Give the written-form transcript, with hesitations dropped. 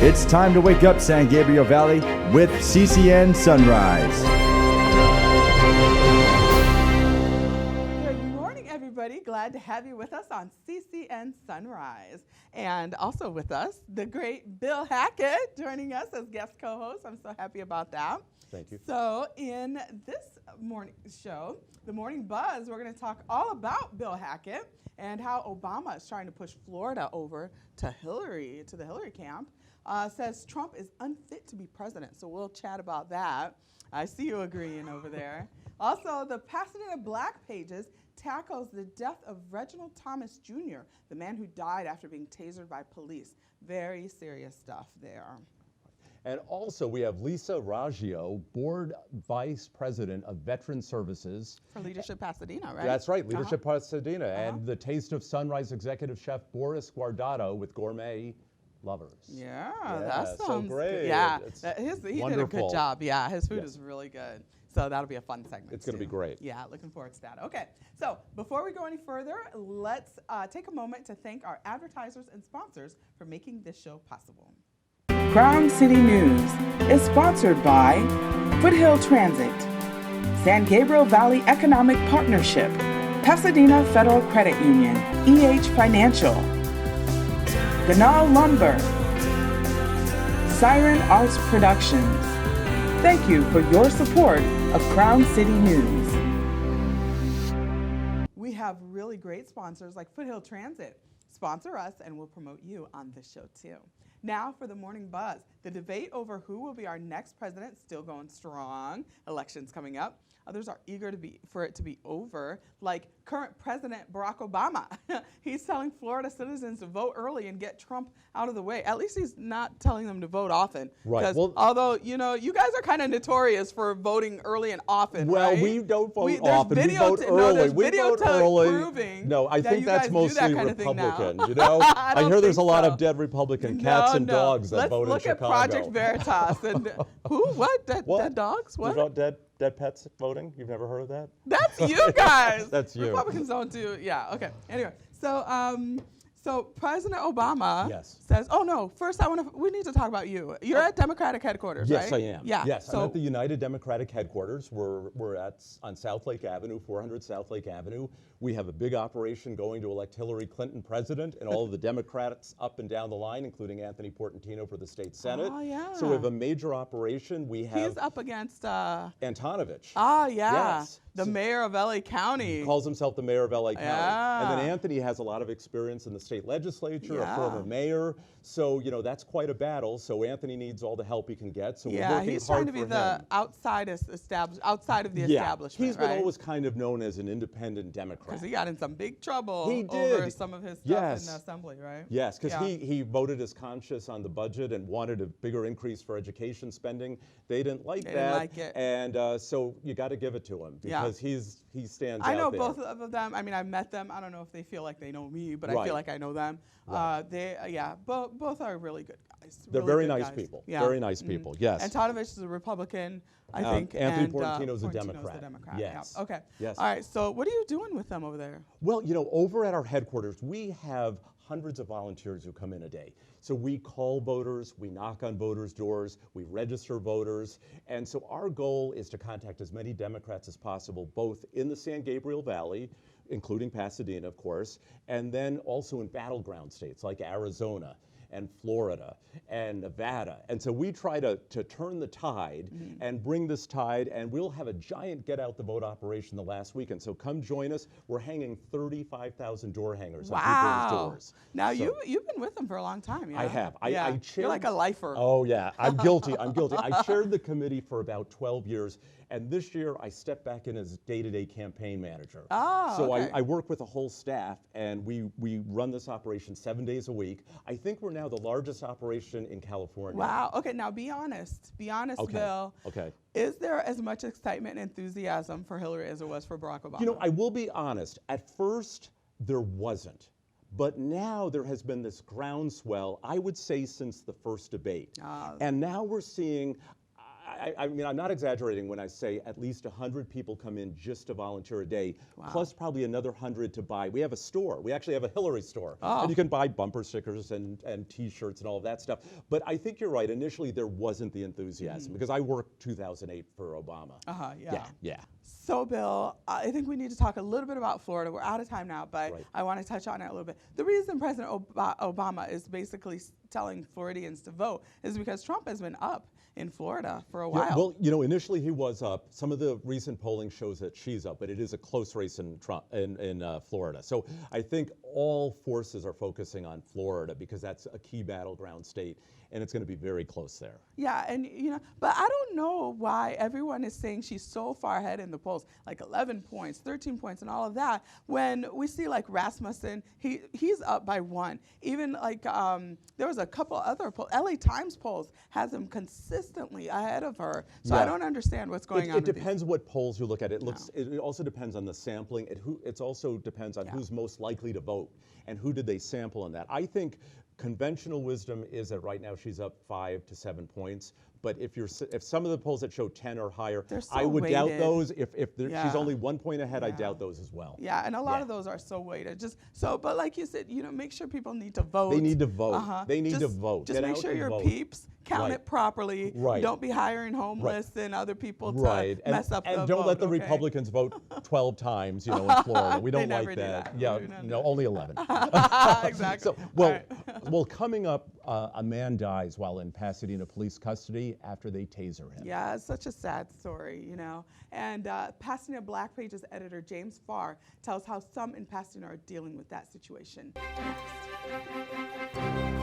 It's time to wake up San Gabriel Valley with CCN Sunrise. Good morning, everybody. Glad to have you with us on CCN Sunrise. And also with us, the great Bill Hackett joining us as guest co-host. I'm so happy about that. Thank you. So in this morning show, The Morning Buzz, we're going to talk all about Bill Hackett and how Obama is trying to push Florida over to the Hillary camp. Says Trump is unfit to be president. So we'll chat about that. I see you agreeing over there. Also, the Pasadena Black Pages tackles the death of Reginald Thomas Jr., the man who died after being tasered by police. Very serious stuff there. And also we have Lisa Raggio, Board Vice President of Veteran Services. For Leadership Pasadena, right? That's right, Leadership Pasadena. And the Taste of Sunrise Executive Chef Boris Guardado with Gourmet Lovers. Yeah, that sounds so great. Good. Yeah, he wonderful. did a good job. Yeah, his food is really good. So that'll be a fun segment. It's going to be great. Yeah, looking forward to that. Okay, so before we go any further, let's take a moment to thank our advertisers and sponsors for making this show possible. Crown City News is sponsored by Foothill Transit, San Gabriel Valley Economic Partnership, Pasadena Federal Credit Union, EH Financial, Ganal Lumber, Siren Arts Productions. Thank you for your support of Crown City News. We have really great sponsors like Foothill Transit. Sponsor us and we'll promote you on this show too. Now for the morning buzz. The debate over who will be our next president still going strong. Elections coming up. Others are eager for it to be over, like current President Barack Obama. He's telling Florida citizens to vote early and get Trump out of the way. At least he's not telling them to vote often. Right. Well, although, you know, you guys are kind of notorious for voting early and often, Well, right? we don't vote often. We vote early. No, there's we video vote early. proving No, I think that's mostly kind of Republican. You know, I hear there's a lot of dead Republican cats and dogs that vote in Chicago. Let's look at Project Veritas and who? What? Dead dogs? What? About dead pets voting? You've never heard of that? That's you guys. That's you. Republicans don't do. Yeah. Okay. Anyway, so President Obama Yes. says, "Oh no! First, we need to talk about you. You're at Democratic headquarters, Yes, right?" I am. Yeah. Yes, So I'm at the United Democratic headquarters. We're on South Lake Avenue, 400 South Lake Avenue. We have a big operation going to elect Hillary Clinton president, and all of the Democrats up and down the line, including Anthony Portantino for the state Senate. Oh, yeah. So we have a major operation. We have he's up against. Antonovich. Yeah. Yes. The mayor of LA County. He calls himself the mayor of LA County. Yeah. And then Anthony has a lot of experience in the state legislature, Yeah. a former mayor. So, you know, that's quite a battle. So Anthony needs all the help he can get. So we're working he's hard trying to be for the him. outside of the establishment. He's been right? always kind of known as an independent Democrat. Because he got in some big trouble He over did. some of his stuff Yes. in the assembly, right? Yes, because Yeah. he voted his conscience on the budget and wanted a bigger increase for education spending. They didn't like They that. didn't like it. And so you got to give it to him because he stands out I know there. both of them. I mean, I've met them. I don't know if they feel like they know me, but I Right. feel like I know them. Right. Both are really good guys. They're really very good nice guys. people. Yeah. Very nice people, yes. And Antonovich is a Republican, I think. Anthony and Portantino's a Portantino's Democrat. the Democrat. Yes. Yeah. Okay. Yes. All right. So what are you doing with them over there? Well, you know, over at our headquarters, we have hundreds of volunteers who come in a day. So we call voters, we knock on voters' doors, we register voters, and so our goal is to contact as many Democrats as possible, both in the San Gabriel Valley, including Pasadena, of course, and then also in battleground states like Arizona and Florida and Nevada. And so we try to turn the tide and bring this tide, and we'll have a giant get out the vote operation the last weekend. So come join us. We're hanging 35,000 door hangers on people's doors. Now So- you've been with them for a long time, yeah? I have. Yeah. I chaired, You're like a lifer. Oh yeah, I'm guilty. I'm guilty. I chaired the committee for about 12 years, and this year I stepped back in as day-to-day campaign manager. Oh, so okay. I work with a whole staff, and we run this operation 7 days a week. I think we're now the largest operation in California. Wow. Okay, now be honest. Be honest, Okay. Bill. Okay. Is there as much excitement and enthusiasm for Hillary as there was for Barack Obama? You know, I will be honest. At first, there wasn't. But now there has been this groundswell, I would say, since the first debate. And now we're seeing, I mean, I'm not exaggerating when I say at least 100 people come in just to volunteer a day, plus probably another 100 to buy. We have a store. We actually have a Hillary store. And you can buy bumper stickers and T-shirts and all of that stuff. But I think you're right. Initially, there wasn't the enthusiasm because I worked 2008 for Obama. Yeah. So, Bill, I think we need to talk a little bit about Florida. We're out of time now, but I want to touch on it a little bit. The reason President Obama is basically telling Floridians to vote is because Trump has been up in Florida for a while. Yeah, well, you know, initially he was up. Some of the recent polling shows that she's up, but it is a close race in Florida. So I think all forces are focusing on Florida because that's a key battleground state, and it's going to be very close there. Yeah, and you know, but I don't know why everyone is saying she's so far ahead in the polls, like 11 points, 13 points, and all of that, when we see like Rasmussen, he's up by 1. Even like there was a couple other polls. LA Times polls has him consistently ahead of her. So I don't understand what's going on. It depends what polls you look at. It also depends on the sampling. It also depends on who's most likely to vote and who did they sample in that. I think conventional wisdom is that right now she's up 5 to 7 points. But if some of the polls that show 10 or higher, I would doubt those. If she's only 1 point ahead, I doubt those as well. Yeah, and a lot of those are so weighted. But like you said, you know, make sure people need to vote. They need to vote. They need to vote. Just make sure your peeps count it properly. Don't be hiring homeless and other people to mess up the vote. And don't let the Republicans vote 12 times, you know, in Florida. We don't like that. Yeah, no, only 11. Exactly. So, well, coming up, a man dies while in Pasadena police custody after they taser him. Yeah, it's such a sad story, you know. And Pasadena Black Pages editor James Farr tells how some in Pasadena are dealing with that situation. Next.